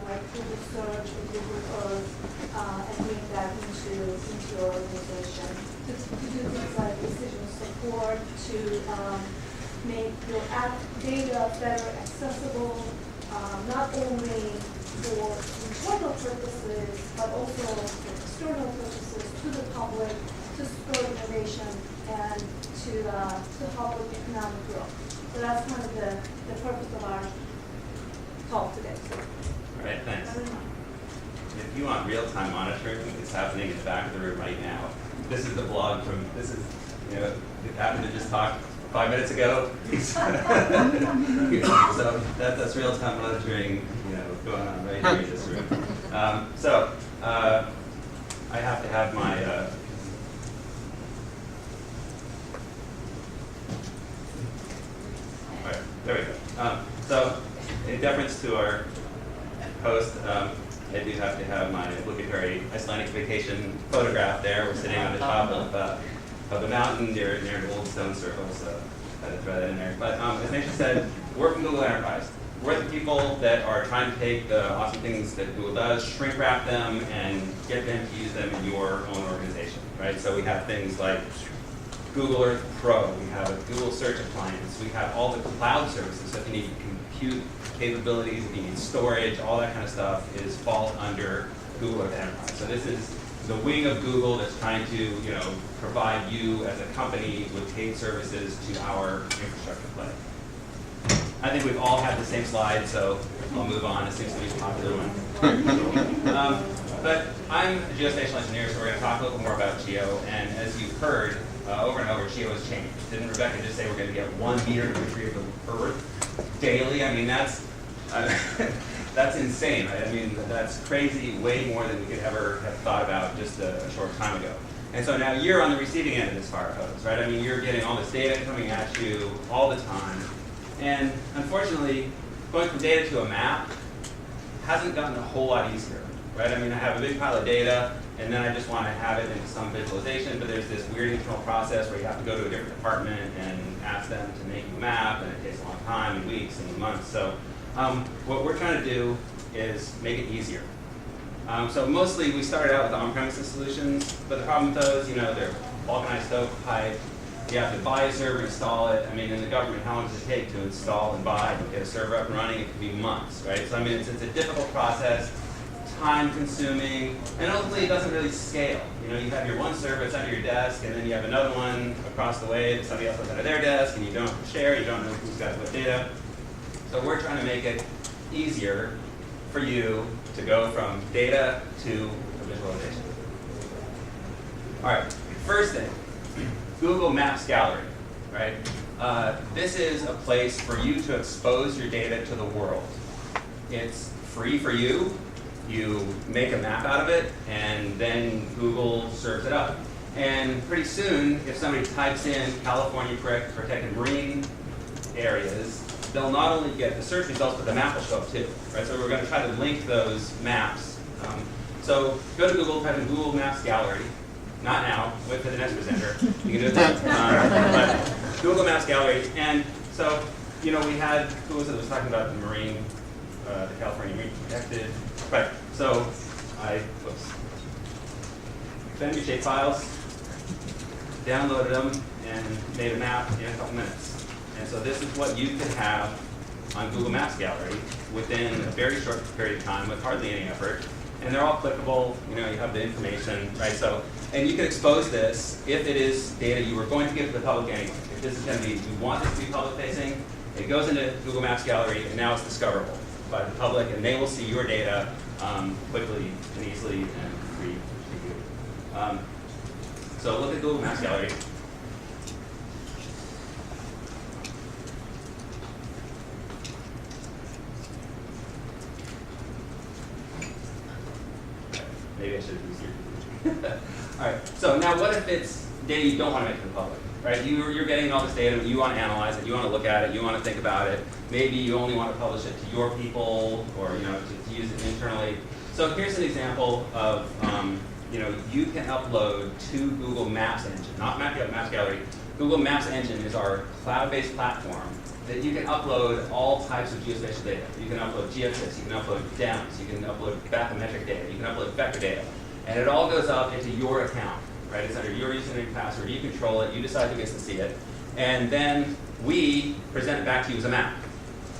like Google Search or Google Earth, and bring that into your organization. To do things like decision support, to make your app data better accessible, not only for internal purposes, but also for external purposes to the public, to spur innovation, and to help with economic growth. So that's kind of the purpose of our talk today. All right, thanks. If you want real-time monitoring, it's happening in the back of the room right now. This is the blog from, it happened to just talk 5 minutes ago. So that's real-time monitoring, going on right here in this room. I have to have my, all right, there we go. So in deference to our host, I do have to have my obligatory Icelandic vacation photograph there. We're sitting on the top of the mountain near an old stone circle, so I had to throw that in there. But as Nese said, we're from Google Enterprise. We're the people that are trying to take the awesome things that Google does, shrink wrap them, and get them to use them in your own organization, right? So we have things like Google Earth Pro, we have a Google Search appliance, we have all the cloud services, so if you need compute capabilities, if you need storage, all that kind of stuff falls under Google Earth Enterprise. So this is the wing of Google that's trying to, provide you as a company with paid services to our infrastructure play. I think we've all had the same slide, so I'll move on. It seems to be a popular one. But I'm a geospatial engineer, so we're going to talk a little more about geo. And as you've heard over and over, geo has changed. Didn't Rebecca just say we're going to get 1 meter imagery of the Earth daily? I mean, that's insane, right? I mean, that's crazy, way more than we could ever have thought about just a short time ago. And so now you're on the receiving end of this fire hose, right? I mean, you're getting all this data coming at you all the time. And unfortunately, going from data to a map hasn't gotten a whole lot easier, right? I mean, I have a big pile of data, and then I just want to have it into some visualization, but there's this weird internal process where you have to go to a different department and ask them to make you a map, and it takes a long time, and weeks and months. So what we're trying to do is make it easier. So mostly we started out with on-premises solutions, but the problem with those, they're vulcanized stovepipe. You have to buy a server, install it. I mean, in the government, how long does it take to install and buy and get a server up and running? It could be months, right? So I mean, it's a difficult process, time-consuming, and ultimately it doesn't really scale. You have your one server, it's under your desk, and then you have another one across the way that somebody else has under their desk, and you don't share, you don't know who's got what data. So we're trying to make it easier for you to go from data to a visualization. All right, first thing. Google Maps Gallery, right? This is a place for you to expose your data to the world. It's free for you. You make a map out of it, and then Google serves it up. And pretty soon, if somebody types in California protected marine areas, they'll not only get the search results, but the map will show up too, right? So we're going to try to link those maps. So go to Google, type in Google Maps Gallery. Not now, wait for the next presenter. You can do it then. But Google Maps Gallery. And so, we had, who was it that was talking about the marine, the California Marine Protected. Right, so send me shape files, downloaded them, and made a map in a couple minutes. And so this is what you could have on Google Maps Gallery within a very short period of time with hardly any effort. And they're all clickable, you have the information, right? So, and you can expose this if it is data you were going to give to the public anyway. If this is going to be, you want this to be public facing, it goes into Google Maps Gallery, and now it's discoverable by the public, and they will see your data quickly and easily and free to you. So look at Google Maps Gallery. Maybe I should have used your All right, so now what if it's data you don't want to make to the public, right? You're getting all this data, you want to analyze it, you want to look at it, you want to think about it. Maybe you only want to publish it to your people or to use it internally. So here's an example of you can upload to Google Maps engine, not Maps Gallery, Google Maps Engine is our cloud-based platform that you can upload all types of geospatial data. You can upload geophysics, you can upload DEMS, you can upload bathymetric data, you can upload vector data. And it all goes up into your account, right? It's under your username and password. You control it, you decide who gets to see it. And then we present it back to you as a map.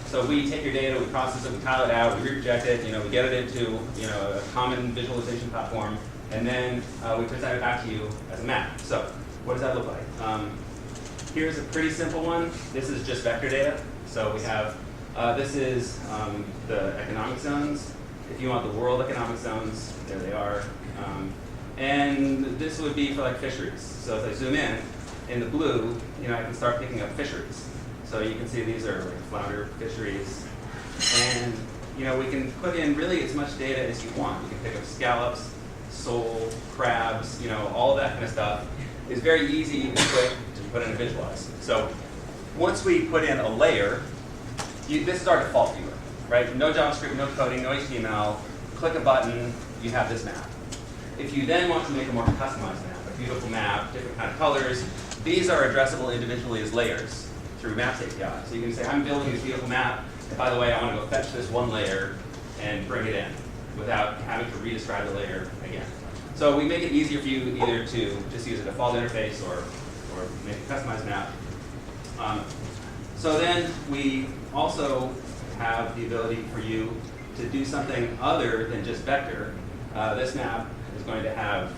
So we take your data, we process it, we tile it out, we reject it, we get it into a common visualization platform, and then we present it back to you as a map. So what does that look like? Here's a pretty simple one. This is just vector data. So we have, this is the economic zones. If you want the world economic zones, there they are. And this would be for like fisheries. So if I zoom in the blue, I can start picking up fisheries. So you can see these are like flounder fisheries. And we can put in really as much data as you want. You can pick up scallops, sole, crabs, all of that kind of stuff. It's very easy and quick to put in and visualize. So once we put in a layer, this is our default viewer, right? No JavaScript, no coding, no HTML. Click a button, you have this map. If you then want to make a more customized map, a beautiful map, different kind of colors, these are addressable individually as layers through Maps API. So you can say, I'm building this beautiful map, and by the way, I want to go fetch this one layer and bring it in without having to re-describe the layer again. So we make it easier for you either to just use a default interface or make a customized map. So then we also have the ability for you to do something other than just vector. This map is going to have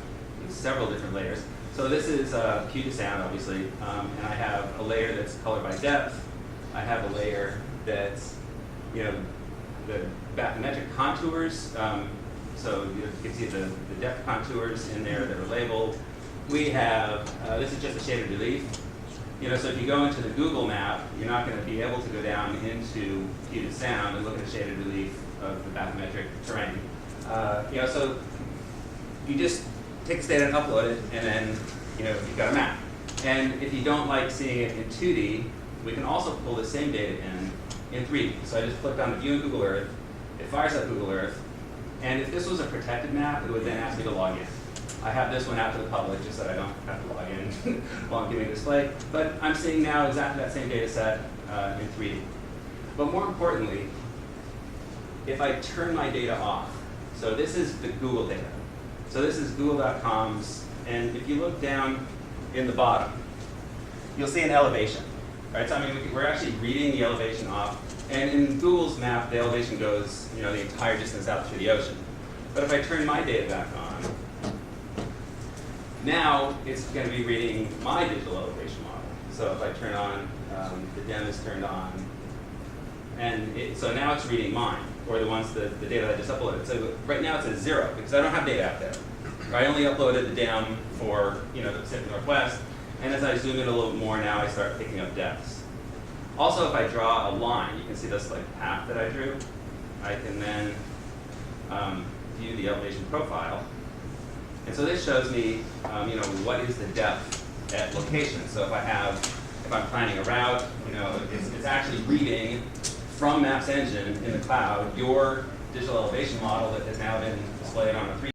several different layers. So this is Puget Sound, obviously, and I have a layer that's colored by depth. I have a layer that's, the bathymetric contours. So you can see the depth contours in there that are labeled. We have, this is just a shaded relief. So if you go into the Google map, you're not going to be able to go down into Puget Sound and look at a shaded relief of the bathymetric terrain. So you just take this data and upload it, and then you've got a map. And if you don't like seeing it in 2D, we can also pull the same data in 3D. So I just clicked on the View in Google Earth. It fires up Google Earth. And if this was a protected map, it would then ask me to log in. I have this one out to the public just so that I don't have to log in while I'm giving a display. But I'm seeing now exactly that same data set in 3D. But more importantly, if I turn my data off, so this is the Google data. So this is google.com's, and if you look down in the bottom, you'll see an elevation. Right? So we're actually reading the elevation off. And in Google's map, the elevation goes, the entire distance out through the ocean. But if I turn my data back on, now it's going to be reading my digital elevation model. So if I turn on, the DEM is turned on, and so now it's reading mine, or the ones the data that I just uploaded. So right now it's at 0 because I don't have data out there. I only uploaded the DEM for the Pacific Northwest, and as I zoom in a little bit more now, I start picking up depths. Also, if I draw a line, you can see this path that I drew. I can then view the elevation profile. And so this shows me, what is the depth at location. So if I'm planning a route, it's actually reading from Maps Engine in the cloud your digital elevation model that has now been displayed on a 3D